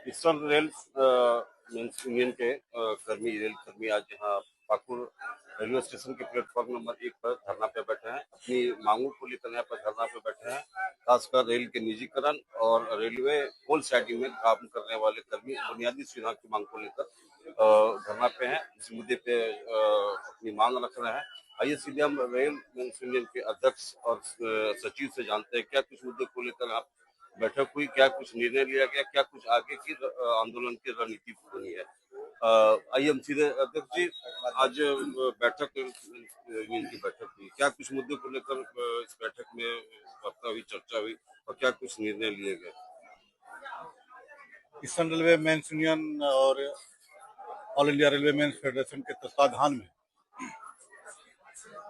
Eastern rail union के rail कर्मी आज यहाँ पाकुड़ रेलवे स्टेशन के प्लेटफॉर्म नंबर 1 पर धरना पे बैठे हैं। अपनी मांगों को लेकर यहाँ पर धरना पे बैठे हैं। खासकर रेल के निजीकरण और रेलवे कोल साइडिंग में काम करने वाले कर्मी बुनियादी सुविधा की मांग को लेकर धरना पे हैं। इस मुद्दे पे अपनी मांग रख रहे हैं। आइए सीधे हम रेल यूनियन के अध्यक्ष और सचिव से जानते हैं क्या कुछ मुद्दे को लेकर आप बैठक हुई, क्या कुछ निर्णय लिया गया, क्या कुछ आगे की आंदोलन की रणनीति बनी है। आइए हम सीधे अध्यक्ष जी, आज बैठक यूनियन की बैठक हुई, क्या कुछ मुद्दे को लेकर इस बैठक में वार्ता हुई, चर्चा हुई और क्या कुछ निर्णय लिए गए। ईस्टर्न रेलवे मेंस यूनियन और All India Railway Men's Federation के तत्वाधान में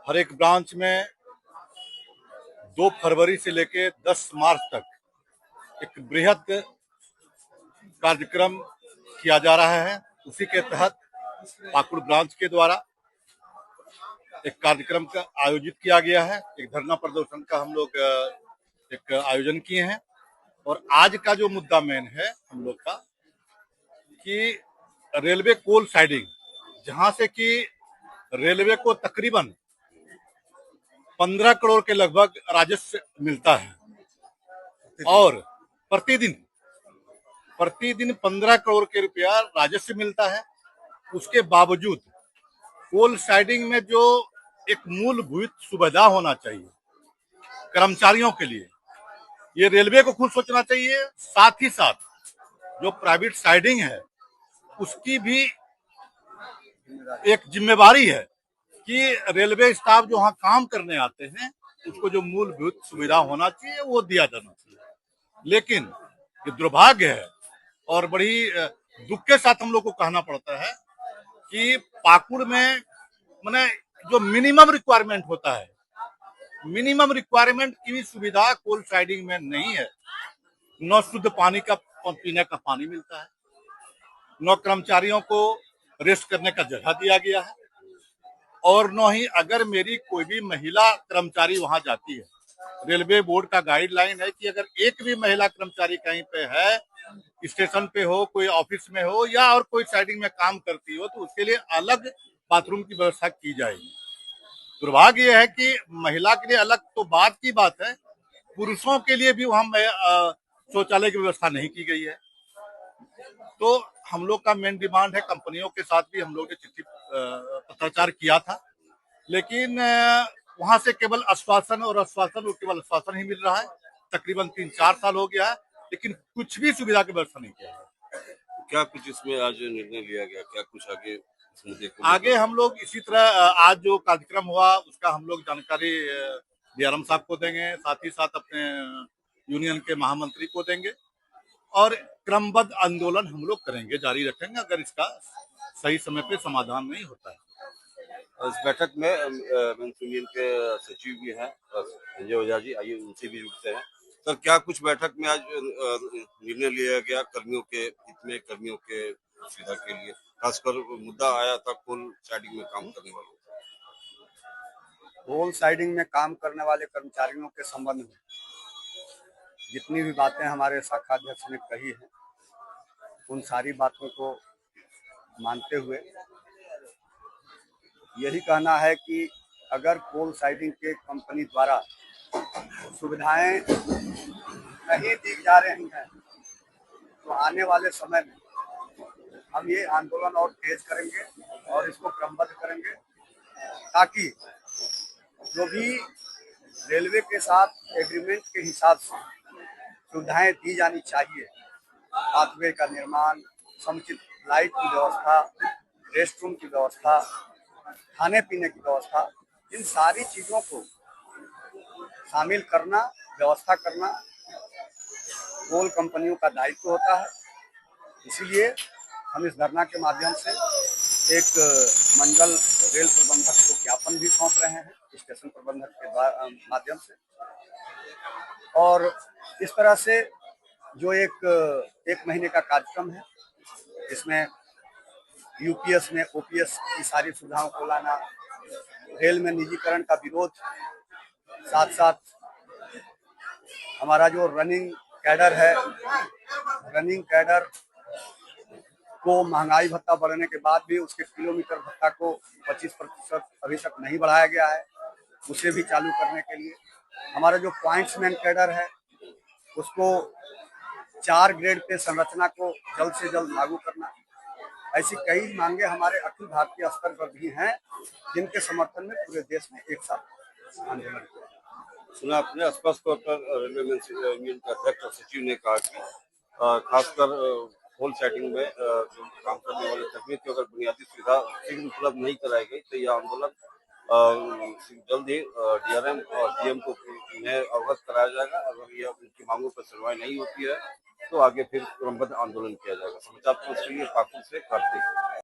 हर एक ब्रांच में 2 फरवरी से लेकर 10 मार्च तक एक बृहद कार्यक्रम किया जा रहा है। उसी के तहत पाकुड़ ब्रांच के द्वारा एक कार्यक्रम का आयोजित किया गया है। एक धरना प्रदर्शन का हम लोग एक आयोजन किए हैं और आज का जो मुद्दा मेन है हम लोग का कि रेलवे कोल साइडिंग, जहां से कि रेलवे को तकरीबन 15 करोड़ के लगभग राजस्व मिलता है और प्रतिदिन 15 करोड़ के रुपया राजस्व मिलता है। उसके बावजूद कोल साइडिंग में जो एक मूलभूत सुविधा होना चाहिए कर्मचारियों के लिए, ये रेलवे को खुद सोचना चाहिए। साथ ही साथ जो प्राइवेट साइडिंग है उसकी भी एक जिम्मेवारी है कि रेलवे स्टाफ जो वहाँ काम करने आते हैं उसको जो मूलभूत सुविधा होना चाहिए वो दिया जाना चाहिए। लेकिन ये दुर्भाग्य है और बड़ी दुख के साथ हम लोग को कहना पड़ता है कि पाकुड़ में माने जो मिनिमम रिक्वायरमेंट होता है, मिनिमम रिक्वायरमेंट की भी सुविधा कोल साइडिंग में नहीं है। न शुद्ध पानी का पीने का पानी मिलता है, न कर्मचारियों को रेस्ट करने का जगह दिया गया है और न ही अगर मेरी कोई भी महिला कर्मचारी वहां जाती है, रेलवे बोर्ड का गाइडलाइन है कि अगर एक भी महिला कर्मचारी कहीं पे है, स्टेशन पे हो, कोई ऑफिस में हो या और कोई साइडिंग में काम करती हो, तो उसके लिए अलग बाथरूम की व्यवस्था की जाएगी। दुर्भाग्य यह है कि महिला के लिए अलग तो बात की बात है, पुरुषों के लिए भी वहां शौचालय की व्यवस्था नहीं की गई है। तो हम लोग का मेन डिमांड है, कंपनियों के साथ भी हम लोग ने चिट्ठी पत्राचार किया था, लेकिन वहां से केवल आश्वासन और केवल आश्वासन ही मिल रहा है। तकरीबन 3-4 साल हो गया है, लेकिन कुछ भी सुविधा की व्यवस्था नहीं किया है। क्या कुछ इसमें आज निर्णय लिया गया, क्या कुछ आगे इस मुद्दे को आगे हम लोग इसी तरह आज जो कार्यक्रम हुआ उसका हम लोग जानकारी डीआरएम साहब को देंगे, साथ ही साथ अपने यूनियन के महामंत्री को देंगे और क्रमबद्ध आंदोलन हम लोग करेंगे, जारी रखेंगे अगर इसका सही समय पे समाधान नहीं होता है। इस बैठक में यूनियन के सचिव भी हैं संजय ओझा जी, आइए उनसे भी जुड़ते हैं। सर, क्या कुछ बैठक में आज निर्णय लिया गया कर्मियों के हित में, कर्मियों के सुविधा के लिए? खासकर मुद्दा आया था कोल साइडिंग में काम करने वालों। कोल साइडिंग में काम करने वाले कर्मचारियों के संबंध में जितनी भी बातें हमारे शाखा अध्यक्ष ने कही है, उन सारी बातों को मानते हुए यही कहना है कि अगर कोल साइडिंग के कंपनी द्वारा सुविधाएं नहीं दी जा रही हैं तो आने वाले समय में हम ये आंदोलन और तेज करेंगे और इसको क्रमबद्ध करेंगे ताकि जो भी रेलवे के साथ एग्रीमेंट के हिसाब से सुविधाएं दी जानी चाहिए, पाथवे का निर्माण, समुचित लाइट की व्यवस्था, रेस्ट रूम की व्यवस्था, खाने पीने की व्यवस्था, इन सारी चीज़ों को शामिल करना, व्यवस्था करना कोल कंपनियों का दायित्व होता है। इसीलिए हम इस धरना के माध्यम से एक मंडल रेल प्रबंधक को ज्ञापन भी सौंप रहे हैं, स्टेशन प्रबंधक के माध्यम से। और इस तरह से जो एक महीने का कार्यक्रम है, इसमें यूपीएस में ओपीएस की सारी सुविधाओं को लाना, रेल में निजीकरण का विरोध, साथ साथ हमारा जो रनिंग कैडर है, रनिंग कैडर को महंगाई भत्ता बढ़ने के बाद भी उसके किलोमीटर भत्ता को 25% अभी तक नहीं बढ़ाया गया है, उसे भी चालू करने के लिए हमारा जो पॉइंट्समैन कैडर है उसको 4 ग्रेड पे संरचना को जल्द से जल्द लागू करना, ऐसी कई मांगे हमारे अखिल भारतीय स्तर पर भी हैं जिनके समर्थन में पूरे देश में एक साथ आंदोलन किया। सुना आपने स्पष्ट तौर पर रेलवे यूनियन के अध्यक्ष और सचिव ने कहा कि खासकर होल साइडिंग में जो काम करने वाले कर्मी की अगर बुनियादी सुविधा शीघ्र उपलब्ध नहीं कराई गई तो यह आंदोलन जल्द ही डीआरएम और डीएम को उन्हें अवगत कराया जाएगा। अगर यह उनकी मांगों पर सुनवाई नहीं होती है तो आगे फिर क्रमबद्ध आंदोलन किया जाएगा। समाचार पहुंच के लिए पाकुड़ से कार्तिक।